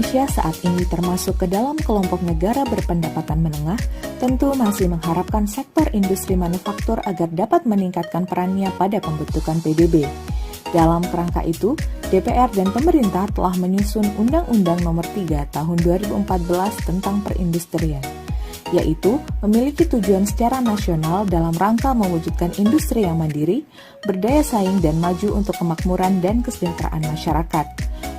Indonesia saat ini termasuk ke dalam kelompok negara berpendapatan menengah, tentu masih mengharapkan sektor industri manufaktur agar dapat meningkatkan perannya pada pembentukan PDB. Dalam kerangka itu, DPR dan pemerintah telah menyusun Undang-Undang Nomor 3 Tahun 2014 tentang perindustrian, yaitu memiliki tujuan secara nasional dalam rangka mewujudkan industri yang mandiri, berdaya saing dan maju untuk kemakmuran dan kesejahteraan masyarakat.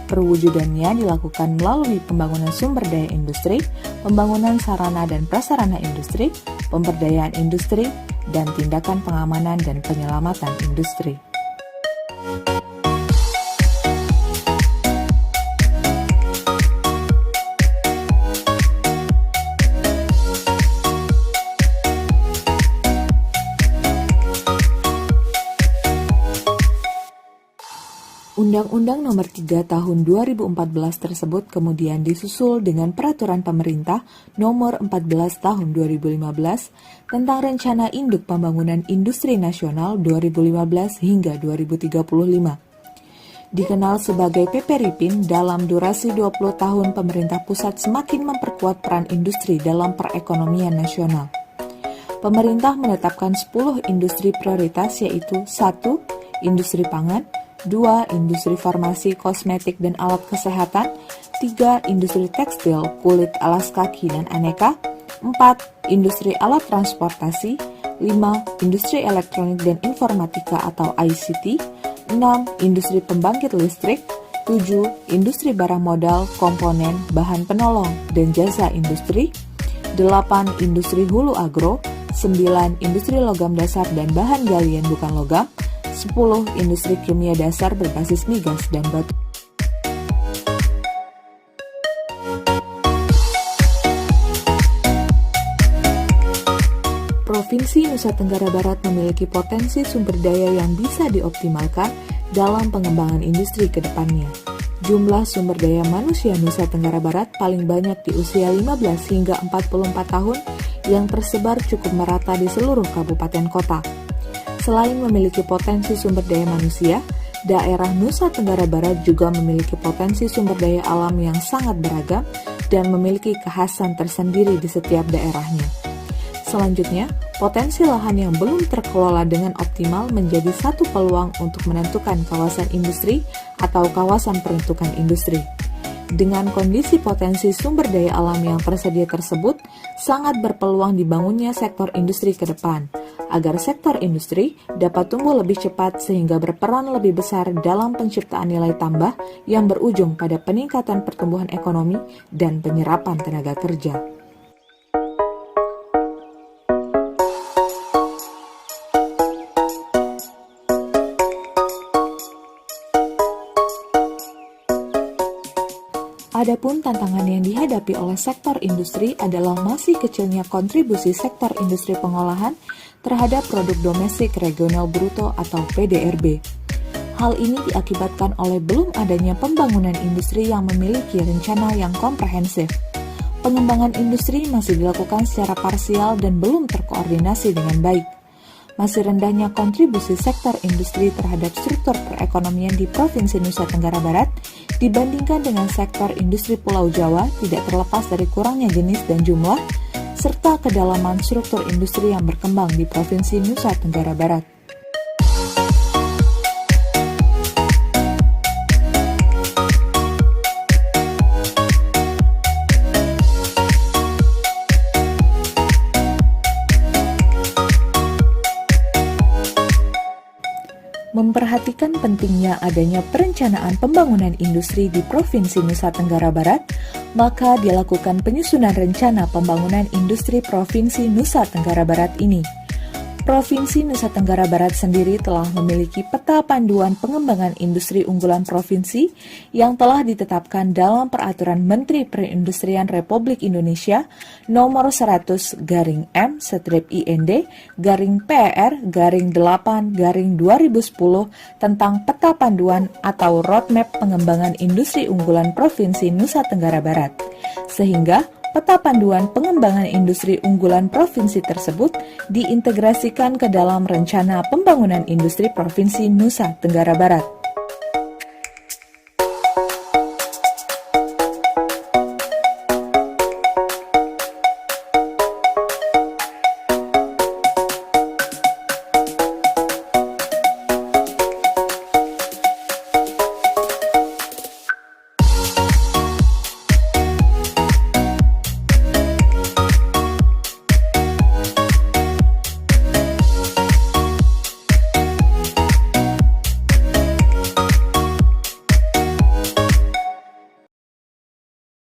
Perwujudannya dilakukan melalui pembangunan sumber daya industri, pembangunan sarana dan prasarana industri, pemberdayaan industri, dan tindakan pengamanan dan penyelamatan industri. Undang-Undang Nomor 3 Tahun 2014 tersebut kemudian disusul dengan Peraturan Pemerintah Nomor 14 Tahun 2015 tentang Rencana Induk Pembangunan Industri Nasional 2015 hingga 2035. Dikenal sebagai PPRIPIN, dalam durasi 20 tahun pemerintah pusat semakin memperkuat peran industri dalam perekonomian nasional. Pemerintah menetapkan 10 industri prioritas yaitu 1. Industri pangan, 2. Industri farmasi, kosmetik, dan alat kesehatan, 3. Industri tekstil, kulit, alas kaki, dan aneka, 4. Industri alat transportasi, 5. Industri elektronik dan informatika atau ICT, 6. Industri pembangkit listrik, 7. Industri barang modal, komponen, bahan penolong, dan jasa industri, 8. Industri hulu agro, 9. Industri logam dasar dan bahan galian bukan logam, 10. Industri kimia dasar berbasis migas dan batu. Provinsi Nusa Tenggara Barat memiliki potensi sumber daya yang bisa dioptimalkan dalam pengembangan industri ke depannya. Jumlah sumber daya manusia Nusa Tenggara Barat paling banyak di usia 15 hingga 44 tahun yang tersebar cukup merata di seluruh kabupaten kota. Selain memiliki potensi sumber daya manusia, daerah Nusa Tenggara Barat juga memiliki potensi sumber daya alam yang sangat beragam dan memiliki kekhasan tersendiri di setiap daerahnya. Selanjutnya, potensi lahan yang belum terkelola dengan optimal menjadi satu peluang untuk menentukan kawasan industri atau kawasan peruntukan industri. Dengan kondisi potensi sumber daya alam yang tersedia tersebut, sangat berpeluang dibangunnya sektor industri ke depan, agar sektor industri dapat tumbuh lebih cepat sehingga berperan lebih besar dalam penciptaan nilai tambah yang berujung pada peningkatan pertumbuhan ekonomi dan penyerapan tenaga kerja. Adapun tantangan yang dihadapi oleh sektor industri adalah masih kecilnya kontribusi sektor industri pengolahan terhadap produk domestik regional bruto atau PDRB. Hal ini diakibatkan oleh belum adanya pembangunan industri yang memiliki rencana yang komprehensif. Pengembangan industri masih dilakukan secara parsial dan belum terkoordinasi dengan baik. Masih rendahnya kontribusi sektor industri terhadap struktur perekonomian di Provinsi Nusa Tenggara Barat dibandingkan dengan sektor industri Pulau Jawa tidak terlepas dari kurangnya jenis dan jumlah, serta kedalaman struktur industri yang berkembang di Provinsi Nusa Tenggara Barat. Memperhatikan pentingnya adanya perencanaan pembangunan industri di Provinsi Nusa Tenggara Barat, maka dilakukan penyusunan rencana pembangunan industri Provinsi Nusa Tenggara Barat ini. Provinsi Nusa Tenggara Barat sendiri telah memiliki peta panduan pengembangan industri unggulan provinsi yang telah ditetapkan dalam Peraturan Menteri Perindustrian Republik Indonesia Nomor 100/IND/PER/8/2010 tentang peta panduan atau roadmap pengembangan industri unggulan Provinsi Nusa Tenggara Barat. Sehingga peta panduan pengembangan industri unggulan provinsi tersebut diintegrasikan ke dalam rencana pembangunan industri Provinsi Nusa Tenggara Barat.